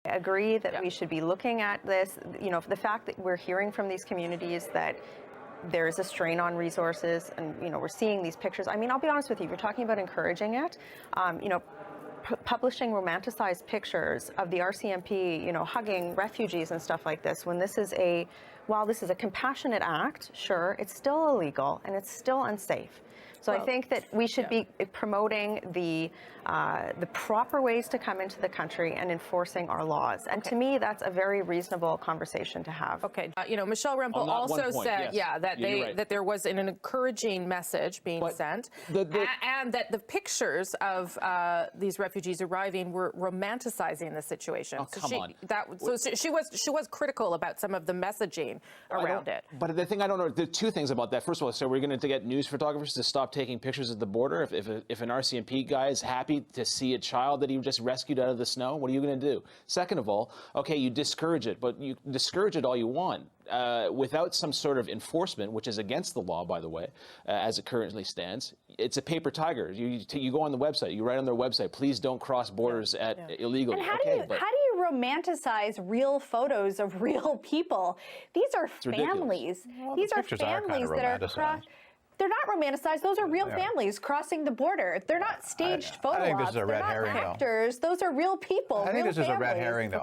I agree that we should be looking at this. You know, the fact that we're hearing from these communities that there is a strain on resources, and you know, we're seeing these pictures. I mean, I'll be honest with you. If you're talking about encouraging it, you know, publishing romanticized pictures of the RCMP, you know, hugging refugees and stuff like this, when this is while this is a compassionate act, sure, it's still illegal and it's still unsafe. So I think that we should be promoting the proper ways to come into the country and enforcing our laws. And to me, that's a very reasonable conversation to have. Okay. You know, Michelle Rempel also said, that there was an encouraging message being sent, and that the pictures of these refugees arriving were romanticizing the situation. Oh, come on. So she was critical about some of the messaging around it. But the thing I don't know, there are two things about that. First of all, so we're going to get news photographers to stop taking pictures at the border. If an RCMP guy is happy to see a child that he just rescued out of the snow, what are you going to do? Second of all, okay, you discourage it, but you discourage it all you want. Without some sort of enforcement, which is against the law, by the way, as it currently stands, it's a paper tiger. You go on the website, you write on their website, please don't cross borders illegally. And how do you romanticize real photos of real people? These are families. Well, these are pictures families that are they're not romanticized. Those are real families crossing the border. They're not staged photo ops. I think this is a red They're herring, not actors. Those are real people. I think this is a red herring, though.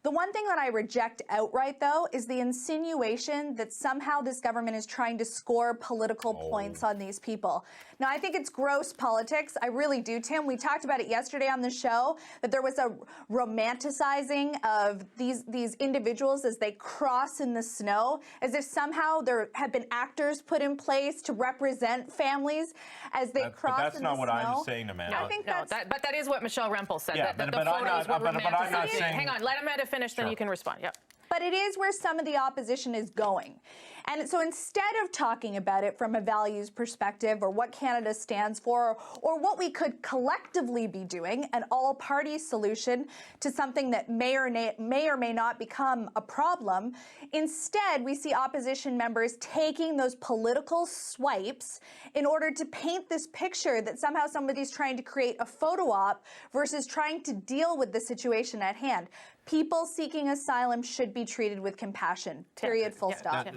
The one thing that I reject outright, though, is the insinuation that somehow this government is trying to score political points on these people. Now, I think it's gross politics. I really do, Tim. We talked about it yesterday on the show, that there was a romanticizing of these individuals as they cross in the snow, as if somehow there have been actors put in place to represent families as they cross in the snow. But that's not what I'm saying, Amanda. No, I think but that is what Michelle Rempel said. Yeah, that the but I'm not saying. Hang on, let Amanda finish, then you can respond. Yep. But it is where some of the opposition is going. And so instead of talking about it from a values perspective or what Canada stands for or what we could collectively be doing, an all-party solution to something that may or may not become a problem, instead we see opposition members taking those political swipes in order to paint this picture that somehow somebody's trying to create a photo op versus trying to deal with the situation at hand. People seeking asylum should be treated with compassion, period, full stop.